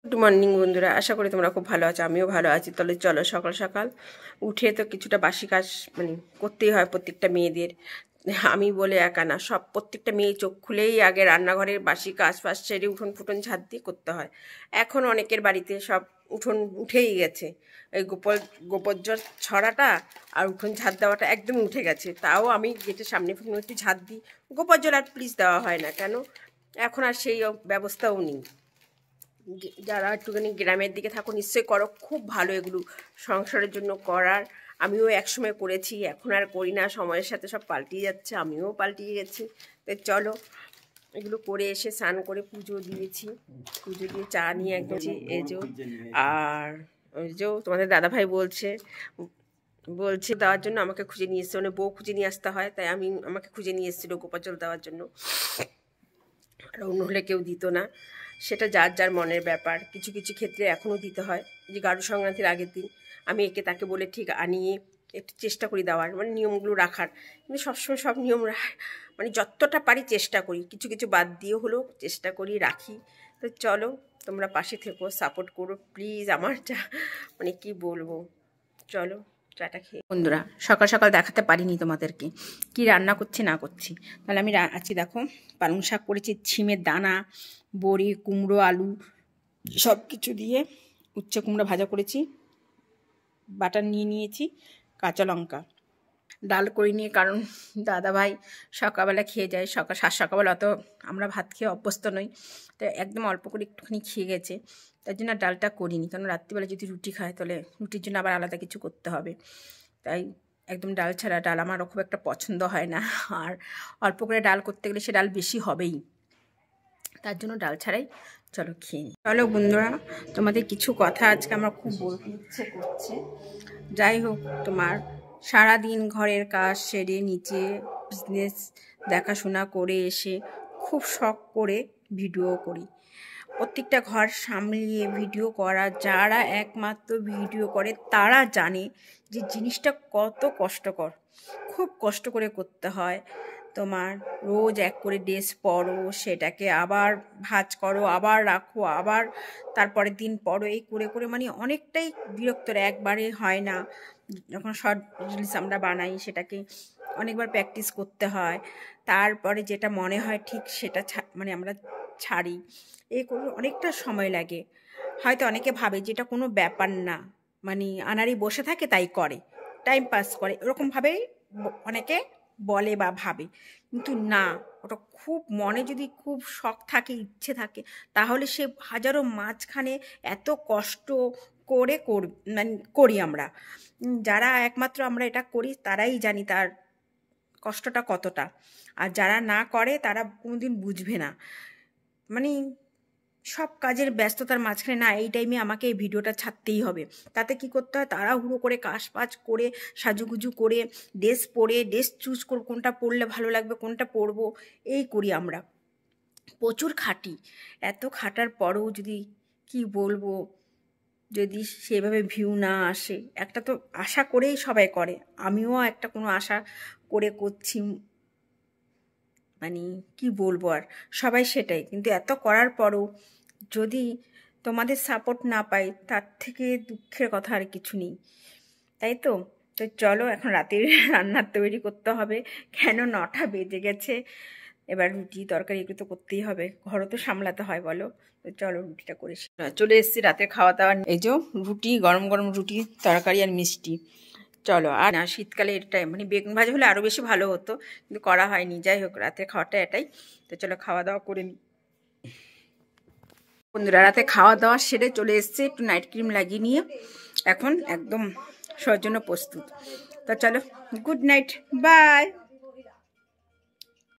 Good morning বন্ধুরা, আশা করি তোমরা খুব ভালো আছো। আমিও ভালো আছি। তাহলে চলো সকাল সকাল উঠে তো কিছুটা বাসি কাজ করতেই হয় প্রত্যেকটা মেয়েদের। আমি বলে একা না, সব প্রত্যেকটা মেয়ে চোখ খুলেই আগে রান্নাঘরের বাসি কাজ ফাজ সেরে উঠোন ফুটন ঝাঁট দিয়ে করতে হয়। এখন অনেকের বাড়িতে সব উঠোন উঠেই গেছে। এই গোবর ছড়াটা আর উঠোন ঝাঁট দেওয়াটা একদম উঠে গেছে। তাও আমি গেটের সামনে ফুটে একটু ঝাঁট দিই। গোবর জল আর প্লিজ দেওয়া হয় না কেন, এখন আর সেই ব্যবস্থাও নেই। যারা একটুখানি গ্রামের দিকে থাকো নিশ্চয়ই করো, খুব ভালো এগুলো সংসারের জন্য করার। আমিও একসময় করেছি, এখন আর করি না, সময়ের সাথে সব পাল্টিয়ে যাচ্ছে, আমিও পাল্টিয়ে গেছি। তো চলো এগুলো করে এসে স্নান করে পুজো দিয়েছি, পুজো দিয়ে চা নিয়ে একদম এই যে। আর ওই যে তোমাদের দাদাভাই বলছে দেওয়ার জন্য আমাকে খুঁজে নিয়ে এসছে, বউ খুঁজে নিয়ে আসতে হয়, তাই আমাকে খুঁজে নিয়ে এসেছিলো গোপাল জল দেওয়ার জন্য। আর অন্য হলে কেউ দিত না, সেটা যার যার মনের ব্যাপার। কিছু কিছু ক্ষেত্রে এখনও দিতে হয়। যে গারু সংক্রান্তির আগের দিন আমি একে তাকে বলে ঠিক আনিয়ে একটু চেষ্টা করি দেওয়ার, নিয়মগুলো রাখার। কিন্তু সবসময় সব নিয়ম যতটা পারি চেষ্টা করি, কিছু কিছু বাদ দিয়ে হলেও চেষ্টা করি রাখি। তো চলো তোমরা পাশে থেকো, সাপোর্ট করো প্লিজ। আমার যা কি বলবো, চলো চাটা খেয়ে। বন্ধুরা, সকাল সকাল দেখাতে পারিনি তোমাদেরকে কি রান্না করছি না করছি। তাহলে আমি আছি দেখো, পালং শাক করেছি, ছিমের দানা, বড়ি, কুমড়ো, আলু সব কিছু দিয়ে উচ্ছে কুমড়ো ভাজা করেছি, বাটার নিয়ে নিয়েছি, কাঁচা লঙ্কা। ডাল করে নিয়ে, কারণ দাদাভাই সকালবেলা খেয়ে যায়, সকালবেলা অত আমরা ভাত খেয়ে অভ্যস্ত নই, তো একদম অল্প করে একটুখানি খেয়ে গেছে। তার জন্য ডালটা করিনি, কারণ রাত্রিবেলা যদি রুটি খায় তাহলে রুটির জন্য আবার আলাদা কিছু করতে হবে। তাই একদম ডাল ছাড়া, ডাল আমারও খুব একটা পছন্দ হয় না, আর অল্প করে ডাল করতে গেলে সে ডাল বেশি হবেই, তার জন্য ডাল ছাড়াই চলো খেয়ে নিই। চলো বন্ধুরা, তোমাদের কিছু কথা আজকে আমার খুব বলতে ইচ্ছে করছে। যাই হোক, তোমার সারাদিন ঘরের কাজ সেরে নিচে বিজনেস দেখাশোনা করে এসে খুব শখ করে ভিডিও করি। প্রত্যেকটা ঘর সামলিয়ে ভিডিও করা, যারা একমাত্র ভিডিও করে তারা জানে যে জিনিসটা কত কষ্টকর। খুব কষ্ট করে করতে হয়। তোমার রোজ এক করে ড্রেস পরো, সেটাকে আবার ভাঁজ করো, আবার রাখো, আবার তারপরের দিন পরো, এই করে করে অনেকটাই বিরক্তর। একবারে হয় না। যখন শর্ট রিলস আমরা বানাই সেটাকে অনেকবার প্র্যাকটিস করতে হয়, তারপরে যেটা মনে হয় ঠিক সেটা আমরা ছাড়ি। এই করে অনেকটা সময় লাগে। হয়তো অনেকে ভাবে যে এটা কোনো ব্যাপার না, আনাড়ি বসে থাকে তাই করে, টাইম পাস করে, এরকমভাবেই অনেকে বলে বা ভাবে। কিন্তু না, ওটা খুব মনে যদি খুব শখ থাকে, ইচ্ছে থাকে, তাহলে সে হাজারো মাঝখানে এত কষ্ট করে করি আমরা। যারা একমাত্র আমরা এটা করি তারাই জানি তার কষ্টটা কতটা। আর যারা না করে তারা কোনোদিন বুঝবে না। সব কাজের ব্যস্ততার মাঝখানে না, এই টাইমে আমাকে এই ভিডিওটা ছাড়তেই হবে। তাতে কি করতে হয়, তাড়াহুড়ো করে কাজবাজ করে সাজুগুজু করে ড্রেস চুজ করে কোনটা পরলে ভালো লাগবে, কোনটা পরবো, এই করি আমরা। প্রচুর খাটি। এত খাটার পরেও যদি কি বলবো, যদি সেভাবে ভিউ না আসে, একটা তো আশা করেই সবাই করে, আমিও একটা কোনো আশা করে করছি, কি বলবো আর, সবাই সেটাই। কিন্তু এত করার পরও যদি তোমাদের সাপোর্ট না পাই, তার থেকে দুঃখের কথা আর কিছু নেই, তাই তো। তো চলো এখন রাতের রান্নার তৈরি করতে হবে, কেন 9টা বেজে গেছে। এবার রুটি তরকারি এগুলো তো করতেই হবে, ঘরও তো সামলাতে হয় বলো। তো চলো রুটিটা করে চলে এসেছি রাতের খাওয়া দাওয়া। এই যে রুটি, গরম গরম রুটি, তরকারি আর মিষ্টি। চলো। আর না, শীতকালে এটাই বেগুন ভাজা হলে আরও বেশি ভালো হতো, কিন্তু করা হয়নি। যাই হোক, রাতের খাওয়াটা এটাই। তো চলো খাওয়া দাওয়া করে নিই। বন্ধুরা, রাতে খাওয়া দাওয়া সেরে চলে এসছে, একটু নাইট ক্রিম লাগিয়ে নিয়ে এখন একদম শোয়ার জন্য প্রস্তুত। তো চলো, গুড নাইট, বাই।